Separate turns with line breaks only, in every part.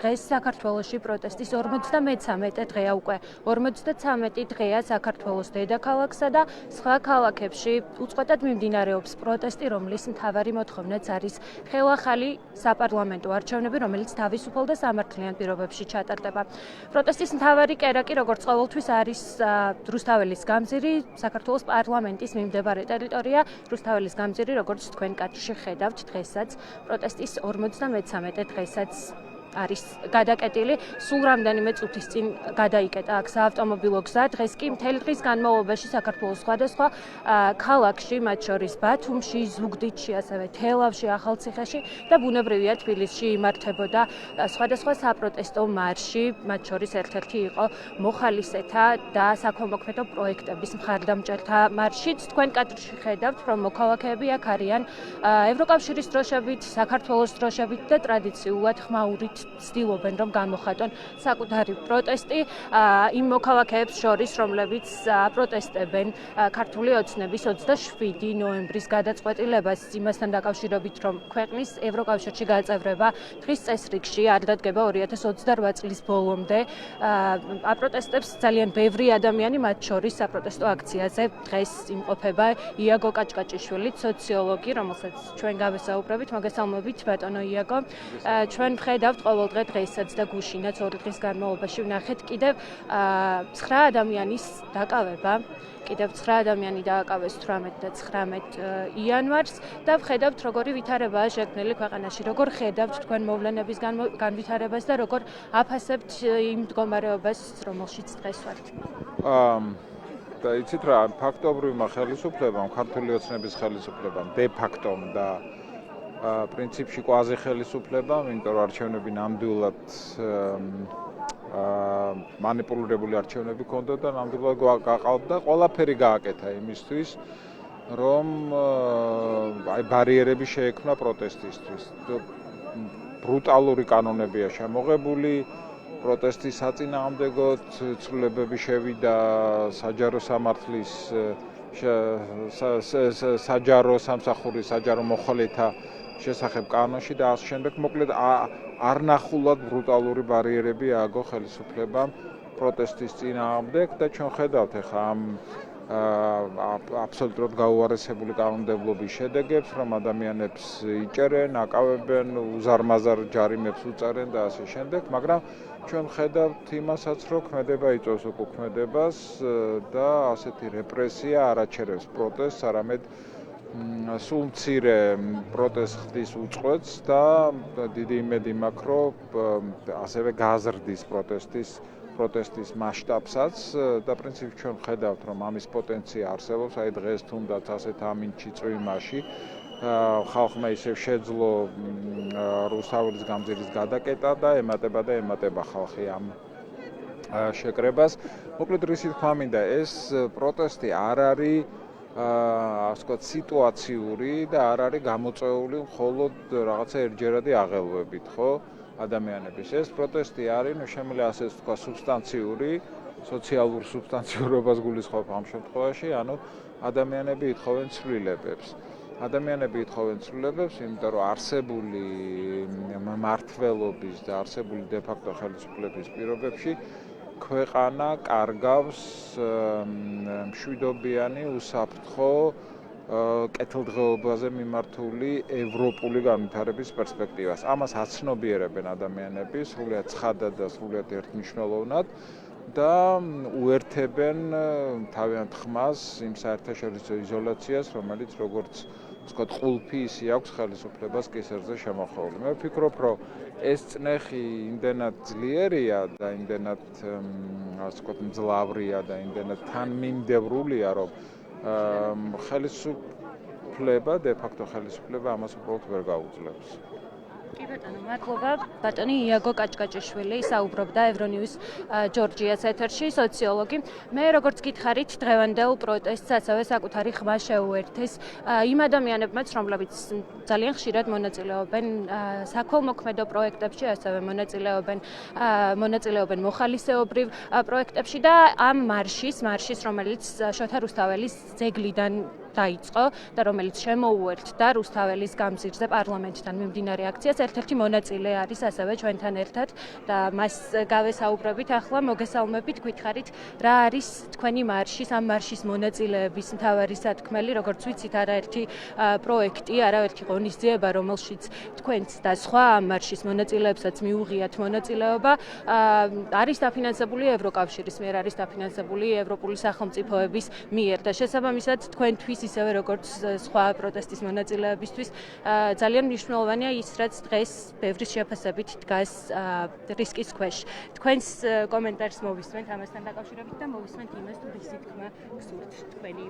დღეს საქართველოში პროტესტის 53 დღეა უკვე. 53 დღეა საქართველოს დედაქალაქსა და სხვა ქალაქებში უწყვეტად მიმდინარეობს პროტესტი, რომლის მთავარი მოთხოვნაც არის ხელახალი საპარლამენტო არჩევნები, რომელიც თავისუფალ და სამართლიან პირობებში ჩატარდება. პროტესტის მთავარი კერაკი, როგორც ყოველთვის, არის რუსთაველის გამზირი, საქართველოს პარლამენტის მიმდებარე ტერიტორია. რუსთაველის გამზირი, როგორც თქვენ კადრში ხედავთ, დღესაც პროტესტის 53 დღესაც არის გადაკეტილი. სულ რამდენიმე წუთის წინ გადაიკეტა აქ საავტომობილო გზა. დღეს კი მთელი დღის განმავლობაში საქართველოს სხვადასხვა ქალაქში, მათ შორის ბათუმში, ზუგდიდში, ასევე თელავში, ახალციხეში და ბუნებრივია თბილისში იმართებოდა სხვადასხვა საპროტესტო მარში, მათ შორის ერთ-ერთი იყო მოხალისეთა და საქველმოქმედო პროექტების მხარდამჭერთა მარშიც. თქვენ კადრში ხედავთ, რომ მოქალაქეები აქ არიან ევროკავშირის დროშებით, საქართველოს დროშებით და ტრადიციულად ხმაურით ცდილობენ, რომ გამოხატონ საკუთარი პროტესტი იმ მოქალაქეებს შორის, რომლებიც პროტესტებენ ქართული ოცნების 27 ნოემბრის გადაწყვეტილებას იმასთან დაკავშირებით, რომ ქვეყნის ევროკავშირში გაწევრება დღის წესრიგში არ დადგება 2028 წლის ბოლომდე. აპროტესტებს ძალიან ბევრი ადამიანი, მათ შორის საპროტესტო აქციაზე დღეს იმყოფება იაგო კაჭკაჭიშვილი, სოციოლოგი, რომელსაც ჩვენ გავესაუბრებით. მოგესალმებით, ბატონო იაგო. ჩვენ ვხედავთ ყოველდღე დღესაც და გუშინაც 2 დღის განმავლობაში ვნახეთ კიდევ 9 ადამიანის დაკავება. კიდევ 9 ადამიანი დააკავეს 18 და 19 იანვარს და ვხედავთ, როგორი ვითარებაა შექმნილი ქვეყანაში. როგორ ხედავთ თქვენ მოვლენების განვითარებას და როგორ აფასებთ იმ მდგომარეობას, რომელშიც დღეს ვართ?
და იცით რა, ფაქტობრივმა ხელისუფლებამ, ქართული ოცნების ხელისუფლებამ, de facto და პრინციპში კვაზი ხელისუფლებამ, იმიტომ რომ არჩევნები ნამდვილად მანიპულირებული არჩევნები ჰქონდა და ნამდვილად გაყავდა, ყველაფერი გააკეთა იმისთვის, რომ ბარიერები შეექმნა პროტესტისთვის. ბრუტალური კანონებია შემოღებული, პროტესტის საწინააღმდეგოდ ცვლილებები შევიდა საჯარო სამართლის საჯარო სამსახურის საჯარო მოხალეთა შესახებ კანონში და ასე შემდეგ. მოკლედ არ ნახულად ბრუტალური ბარიერები ააგო ხელისუფლებამ პროტესტის წინააღმდეგ და ჩვენ ხედავთ ახლა ამ აბსოლუტურად გაუარესებული კანონმდებლობის შედეგებს, რომ ადამიანებს იჭერენ, აკავებენ, უზარმაზარ ჯარიმებს უწარენ და ასე შემდეგ, მაგრამ ჩვენ ხედავთ იმასაც, რომ ქმედება იწვევს უკუქმედებას და ასეთი რეპრესია არ აჩერებს პროტესტს, არამედ სულ მცირე პროტესტს ხდის უწყვეტს და დიდი იმედი მაქვს, რომ ასევე გააზრდის პროტესტის მასშტაბსაც და პრინციპში ჩვენ ხედავთ, რომ ამის პოტენცია არსებობს, აი დღეს თუნდაც ასეთ ამინჩი წვიმაში ხალხმა ისევ შეძლო რუსთაველის გამზირის გადაკეტა და ემატება ხალხი ამ შეკრებას. მოკლედ რისი თქმა მინდა, ეს პროტესტი არ არის ასე ვთქვათ სიტუაციური და არ არის გამოწვეული მხოლოდ რაღაცა ერთჯერადი აღელვებით, ხო? ადამიანების. ეს პროტესტი არის, შემიძლია ასე ვთქვათ, სუბსტანციური, სოციალურ სუბსტანციურობას გულისხმობ ამ შემთხვევაში, ანუ ადამიანები ითხოვენ ცვლილებებს. ადამიანები ითხოვენ ცვლილებებს, იმიტომ რომ არსებული მმართველობის და არსებული de facto ხელისუფლების პირობებში ქვეყანა კარგავს მშვიდობიანი, უსაფრთხო, კეთილდღეობაზე მიმართული ევროპული განვითარების პერსპექტივას. ამას აცნობიერებენ ადამიანები სრულიად ცხადად და სრულიად ერთმნიშვნელოვნად და უერთებენ თავიანთ ხმას იმ საერთაშორისო იზოლაციას, რომელიც როგორც ვთქვათ, ყულფი ისე აქვს ხელისუფლებას კისერზე შემოხვეული. მე ვფიქრობ, რომ ეს წნეხი იმდენად ძლიერია და იმდენად ასე ვთქვათ, მძლავრია და იმდენად თანმიმდევრულია, რომ ხელისუფლება, de facto ხელისუფლება ამას უბრალოდ ვერ გაუძლებს.
კი ბატონო, მადლობა. ბატონი იაგო კაჭკაჭიშვილი საუბრობდა ევრონიუს ჯორჯიას ეთერში, სოციოლოგი. მე როგორც გითხარით, დღევანდელ პროტესტს ასევე საკუთარი ხმა შეუერთეს იმ ადამიანებმაც, რომლებიც ძალიან ხშირად მონაწილეობენ საქველმოქმედო პროექტებში, ასევე მონაწილეობენ მოხალისეობრივ პროექტებში და ამ მარშის, რომელიც შოთა რუსთაველის ძეგლიდან დაიწყო და რომელიც შემოუერთდა რუსთაველის გამზირზე პარლამენტთან მიმდინარე აქციას. ერთ-ერთი მონაწილე არის ასევე ჩვენთან ერთად და მას გავესაუბრებით ახლა, მოგესალმებით, გითხარით, რა არის თქვენი მარშის, ამ მარშის მონაწილეების მთავარი სათქმელი, როგორც ვიცით, არაერთი პროექტი, არაერთი ღონისძიება, რომელშიც თქვენც და სხვა ამ მარშის მონაწილეებსაც მიუღიათ მონაწილეობა, არის დაფინანსებული ევროკავშირის მიერ, არის დაფინანსებული ევროპული სახელმწიფოების მიერ და შესაბამისად თქვენთვის ისევე როგორც სხვა პროტესტის მონაწილეებისთვის ძალიან მნიშვნელოვანია ის, რაც დღეს ბევრი შეფასებით დგას რისკის ქვეშ. თქვენს კომენტარს მოვისმენთ ამასთან დაკავშირებით და მოვისმენთ იმას, თუ რისი თქმა გსურთ თქვენი.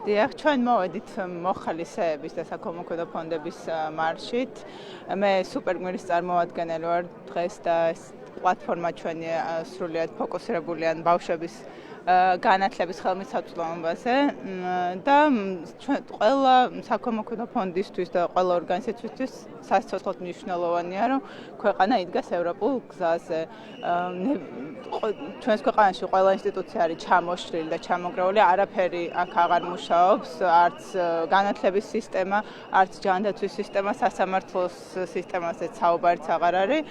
დიახ, ჩვენ მოვედით მოხალისეების და საქველმოქმედო ფონდების მარშით. მე სუპერგმირის წარმომადგენელი ვარ დღეს და ეს პლატფორმა ჩვენი სრულიად ფოკუსირებულია ბავშვების განათლების ხელმისაწვდომობაზე და ჩვენ ყველა საქველმოქმედო ფონდისთვის და ყველა ორგანიზაციისთვის სასიცოცხლოდ მნიშვნელოვანია, რომ ქვეყანა იდგას ევროპულ გზაზე. ჩვენს ქვეყანაში ყველა ინსტიტუცია არის ჩამოშლილი და ჩამონგრეული, არაფერი აქ აღარ მუშაობს, არც განათლების სისტემა, არც ჯანდაცვის სისტემა, სასამართლოს სისტემაზეც საუბარიც აღარ არის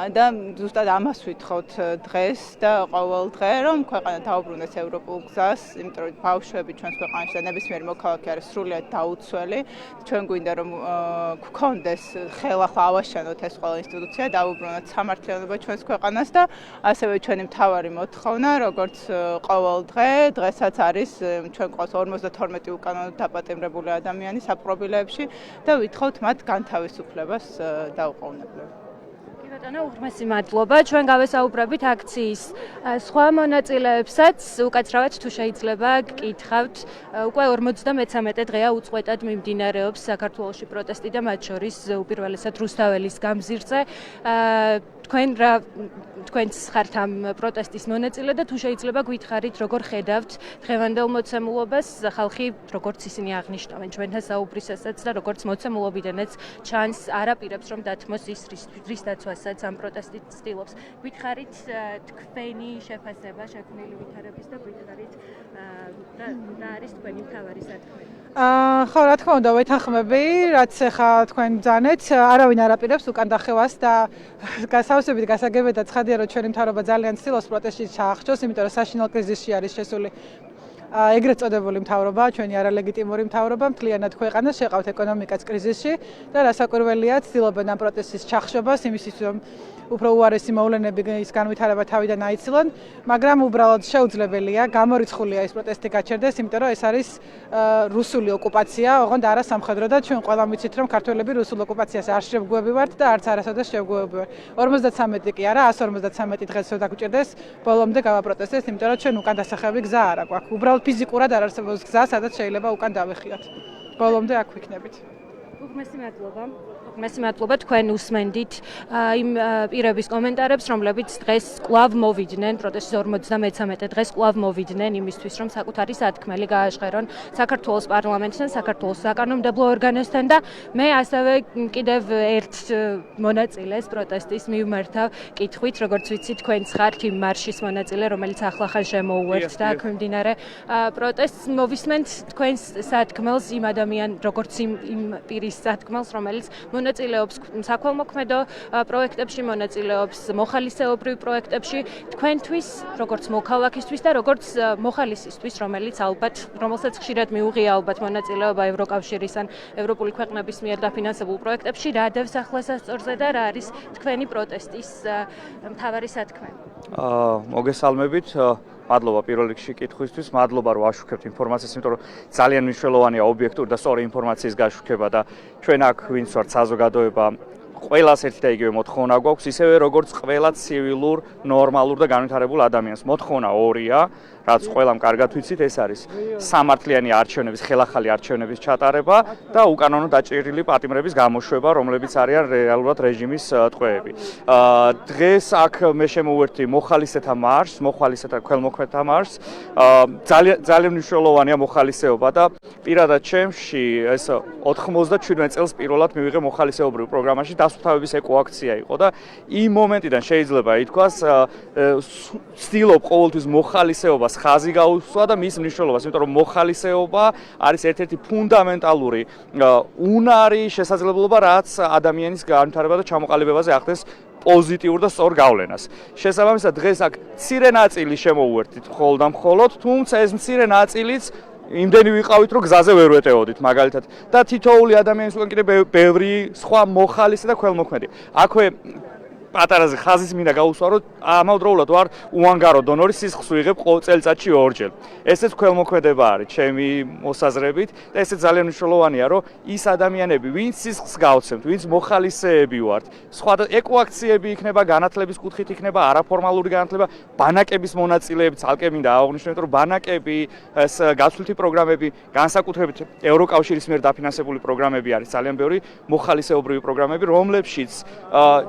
და ზუსტად ამას ვითხოვთ დღეს და ყოველ დღე, რომ ქვეყანა დაუბრუნდეს ევროპულ გზას, იმიტომ რომ ბავშვები ჩვენს ქვეყანაში და ნებისმიერი მოქალაქე არის სრულიად დაუცველი. ჩვენ გვინდა რომ გქონდეს ხელახლა ავაშენოთ ეს ყველა ინსტიტუცია, დაუბრუნოთ სამართლიანობა ჩვენს ქვეყანას და ასევე ჩვენი მთავარი მოთხოვნა, როგორც ყოველ დღე, დღესაც არის ჩვენ ყავს 52 უკანონოდ დაპატიმრებული ადამიანი საპყრობილეებში და ვითხოვთ მათ განთავისუფლებას დაუყოვნებლივ.
ბატონო, უღრმესი მადლობა. ჩვენ გავესაუბრებით აქციის სხვა მონაწილეებსაც. უკაცრავად თუ შეიძლება გკითხავთ, უკვე 53 დღეა უწყვეტად მიმდინარეობს საქართველოში პროტესტი და მათ შორის უპირველესად რუსთაველის გამზირზე. თქვენც ხართ ამ პროტესტის მონაწილე და თუ შეიძლება გითხარით, როგორ ხედავთ დღევანდელ მოცემულობას, ხალხი როგორც ისინი აღნიშნავენ ჩვენთან საუბრისასაც და როგორც მოცემულობიდანაც ჩანს არაპირებს რომ დათმოს ის რის დაცვასაც ამ პროტესტით ცდილობს. გითხარით თქვენი შეფასება შექმნილი ვითარების და გითხარით რა არის თქვენი მთავარი სათქმელი?
ხო, რა თქმა უნდა, ვეთანხმები, რაც ახლა თქვენ ბრძანეთ, არავინ არაპირებს უკან დახევას და გასავსებით გასაგებია და ცხადია, რომ ჩვენი მთავრობა ძალიან ცდილობს პროტესტში ჩაახშოს, იმიტომ რომ საშინელ კრიზისში არის შესული ეგრეთ წოდებული მთავრობა, ჩვენი არალეგიტიმური მთავრობა, მთლიანად ქვეყანა შეყავთ ეკონომიკას კრიზისში და რასაკვირველია, ცდილობენ ამ პროტესტის ჩახშობას, იმისთვის რომ უფრო უარესი მოვლენები ის განვითარება თავიდან აიცილონ, მაგრამ უბრალოდ შეუძლებელია, გამორიცხულია ეს პროტესტი გაჩერდეს, იმიტომ რომ ეს არის რუსული ოკუპაცია, ოღონდ არა სამხედრო და ჩვენ ყველამ ვიცით, რომ ქართველები რუსულ ოკუპაციას არ შევგვევებივართ და არც არასოდეს შევგვევებივართ. 53 კი არა, 153 დღეს რომ დაგჭირდეს, ბოლომდე გავაპროტესტეს, იმიტომ რომ ჩვენ უკან დასახევი გზა არ აქვს. უბრალოდ ფიზიკურად არ არსებობს გზა, სადაც შეიძლება უკან დავეხიოთ. ბოლომდე აქ ვიქნებით.
უღრმესი მადლობა თქვენ უსმენდით იმ პირების კომენტარებს, რომლებიც დღეს კვლავ მოვიდნენ პროტესტის 53 დღეს კვლავ მოვიდნენ იმისთვის, რომ საკუთარი სათქმელი გააშხერონ საქართველოს პარლამენტთან, საქართველოს საკანონმდებლო ორგანოსთან და მე ასევე კიდევ ერთ მონაწილეს პროტესტის მივმართავ კითხვით, როგორც ვიცით, თქვენც ხართ იმ მარშის მონაწილე, რომელიც ახლახან შემოუერთდა აქ მიმდინარე პროტესტს. მოვისმენთ თქვენს სათქმელს იმ როგორც იმ პირის სათქმელს, რომელიც მონაწილეობს საქველმოქმედო პროექტებში, მონაწილეობს მოხალისეობრივ პროექტებში, თქვენთვის, როგორც მოქალაქისთვის და როგორც მოხალისისთვის, რომელსაც ხშირად მიუღია ალბათ მონაწილეობა ევროკავშირის ან ევროპული ქვეყნების მიერ დაფინანსებულ პროექტებში, რა დევს ახლასასწორზე და რა არის თქვენი პროტესტის მთავარი სათქმელი?
მოგესალმებით. მადლობა პირველ რიგში კითხვისთვის, მადლობა რომ აშუქებთ ინფორმაციას, იმიტომ რომ ძალიან მნიშვნელოვანია ობიექტური და სწორი ინფორმაციის გაშუქება და ჩვენ აქ ვინც ვართ საზოგადოება ყველას ერთი და იგივე მოთხოვნა გვაქვს, ისევე როგორც ყველა ცივილურ, ნორმალურ და განვითარებულ ადამიანს. მოთხოვნა ორია, რაც ყველამ კარგად ვიცით, ეს არის სამართლიანი არჩევნების, ხელახალი არჩევნების ჩატარება და უკანონო დაჭერილი პატიმრების გამოშვება, რომლებიც არიან რეალურად რეჟიმის ტყვეები. დღეს აქ მე შემოვერთდი მოხალისეთა მარშს, მოხალისეთა ქველმოქმედთა მარშს. ძალიან მნიშვნელოვანია მოხალისეობა და პირადად ჩემში ეს 97 წელს პირველად მივიღე მოხალისეობრივ პროგრამაში დასუფთავების ეკოაქცია იყო და იმ მომენტიდან შეიძლება ითქვას, ვცდილობ ყოველთვის მოხალისეობას ხაზი გაუსვა და მის მნიშვნელობას, იმიტომ რომ მოხალისეობა არის ერთ-ერთი ფუნდამენტალური უნარი, შესაძლებლობა, რაც ადამიანის განვითარება და ჩამოყალიბებაზე ახდენს პოზიტიურ და სწორ გავლენას. შესაბამისად, დღეს აქ მცირე ნაწილი შემოუერთდით მხოლოდ და მხოლოდ, თუმცა ეს მცირე ნაწილიც იმდენი ვიყავით, რომ გზაზე ვერ ვეტეოდით, მაგალითად. და თითოეული ადამიანის უკან კიდე ბევრი სხვა მოხალისე და ქველმოქმედი. აქვე პატარაზე ხაზის მინდა გაუსვა, რომ ამავდროულად ვარ უანგარო დონორი, სისხლს ვიღებ წელიწადში ორჯერ. ესეც ქველმოქმედება არის ჩემი მოსაზრებით და ესეც ძალიან მნიშვნელოვანია, რომ ის ადამიანები, ვინც სისხლს გავცემთ, ვინც მოხალისეები ვართ, სხვა ეკოაქციები იქნება, განათლების კუთხით იქნება, არაფორმალური განათლება, ბანაკების მონაწილეები, ცალკე მინდა აღვნიშნოთ, რომ ბანაკები, გაცვლითი პროგრამები, განსაკუთრებით ევროკავშირის მიერ დაფინანსებული პროგრამები არის ძალიან ბევრი მოხალისეობრივი პროგრამები, რომლებშიც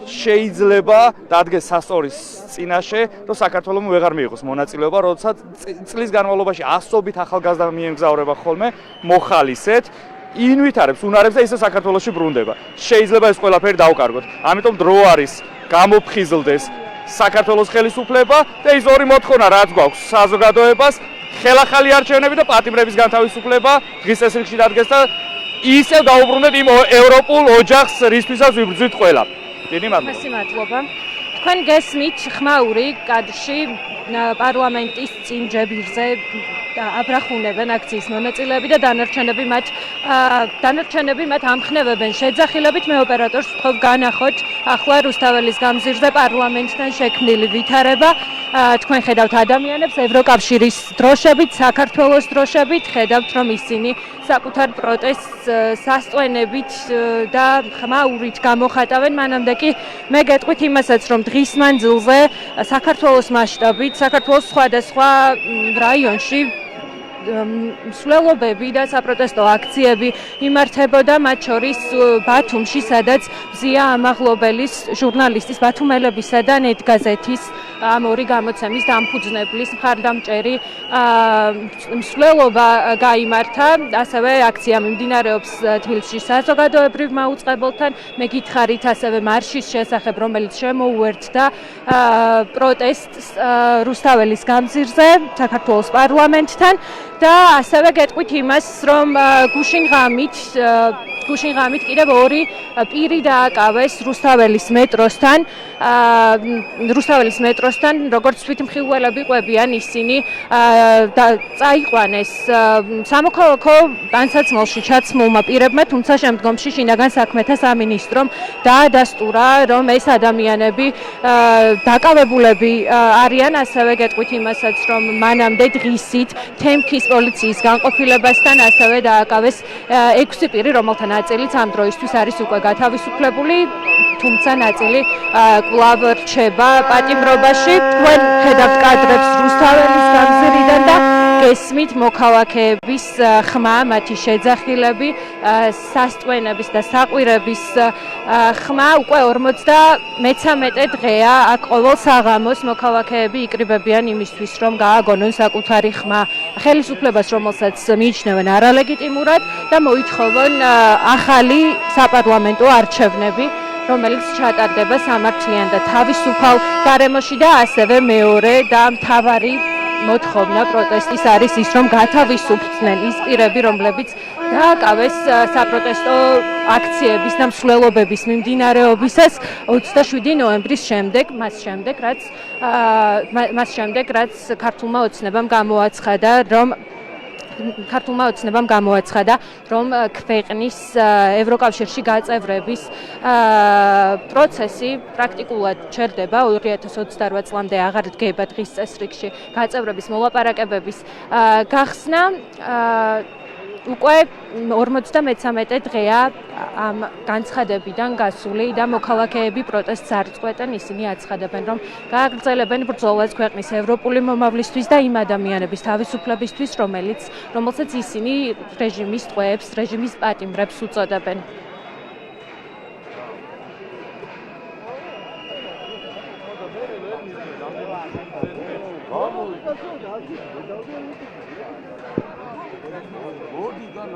შეიძლება დადგეს სასტორის წინაშე, რომ საქართველოს ვეღარ მიიღოს მონაწილეობა, როდესაც წლის განმავლობაში ასობით ახალგაზრდა მიემგზავრება ხოლმე მოხალისედ, ინვითარებს, უნარებს და ისე საქართველოში ბრუნდება. შეიძლება ეს ყველაფერი დავკარგოთ. ამიტომ დრო არის გამოფხიზლდეს საქართველოს ხელისუფლება და ის ორი მოთხოვნა, რაც გვაქვს საზოგადოებას, ხელახალი არჩევნები და პატიმრების განთავისუფლება დღის წესრიგში დადგეს და ისევ დაუბრუნდეთ იმ ევროპულ ოჯახს, რისთვისაც ვიბრძვით ყველა.
მადლობა. თქვენ გესმით ხმაური კადრში პარლამენტის წინ ჯებირზე აბრახუნებენ აქციის მონაწილეები და დანარჩენები მათ ამხნევებენ შეძახილებით. მე ოპერატორს ვთხოვ განახოთ ახლა რუსთაველის გამზირზე პარლამენტთან შექმნილი ვითარება. თქვენ ხედავთ ადამიანებს ევროკავშირის დროშებით, საქართველოს დროშებით, ხედავთ რომ ისინი საკუთარ პროტესტს სასწვენებით და ხმაურით გამოხატავენ. მანამდე კი მე გეტყვით იმასაც, რომ დღის მანძილზე საქართველოს მასშტაბით, საქართველოს სხვადასხვა რაიონში მსვლელობები და საპროტესტო აქციები იმართებოდა, მათ შორის ბათუმში, სადაც ზია ამაღლობელის ჟურნალისტის ბათუმელებისა და ნეტგაზეთის ამ ორი გამოცემის დამფუძნებლის მხარდამჭერი მსვლელობა გაიმართა. ასევე აქცია მიმდინარეობს თბილისში საზოგადოებრივ მაუწყებელთან. მე გითხარით ასევე მარშის შესახებ, რომელიც შემოუერთდა პროტესტს რუსთაველის გამზირზე საქართველოს პარლამენტთან. და ასევე გეტყვით იმას, რომ გუშინ ღამით კიდევ ორი პირი დააკავეს რუსთაველის მეტროსთან, როგორც თვითმხილველები ყვებიან ისინი წაიყვანეს სამოქალაქო ტანსაცმელში ჩაცმულმა პირებმა, თუმცა შემდგომში შინაგან საქმეთა სამინისტრომ დაადასტურა, რომ ეს ადამიანები დაკავებულები არიან. ასევე გეტყვით იმასაც, რომ მანამდე დღისით თემქის პოლიციის განყოფილებასთან ასევე დააკავეს 6 პირი, რომელთა ნაწილიც ამ დროისთვის არის უკვე გათავისუფლებული, თუმცა ნაწილი კვლავ რჩება პატიმრობაში. თქვენ ხედავთ კადრებს რუსთაველის გამზირიდან და გესმით მოქალაქეების ხმა, მათი შეძახილები, სასტვენების და საყვირების ხმა. უკვე 53 დღეა აქ ყოველ საღამოს მოქალაქეები იკრიბებიან იმისთვის, რომ გააგონონ საკუთარი ხმა ხელისუფლებას, რომელსაც მიიჩნევენ არალეგიტიმურად და მოითხოვონ ახალი საპარლამენტო არჩევნები, რომელიც ჩატარდება სამართლიან და თავისუფალ გარემოში და ასევე მეორე და მთავარი მოთხოვნა პროტესტის არის ის, რომ გათავისუფლდნენ ის პირები, რომლებიც დააკავეს საპროტესტო აქციების და მსვლელობების მიმდინარეობისას 27 ნოემბრის შემდეგ, მას შემდეგ, რაც ქართულმა ოცნებამ გამოაცხადა, რომ ქვეყნის ევროკავშირში გაწევრების პროცესი პრაქტიკულად ჩერდება 2028 წლამდე აღარ დგება დღის წესრიგში გაწევრების მოლაპარაკებების გახსნა. უკვე 53 დღეა ამ განცხადებიდან გასული და მოქალაქეები პროტესტს არ წყვეტენ. ისინი აცხადებენ, რომ გააგრძელებენ ბრძოლას ქვეყნის ევროპული მომავლისთვის და იმ ადამიანების თავისუფლებისთვის, რომელსაც ისინი რეჟიმის ტყვეებს, რეჟიმის პატიმრებს უწოდებენ.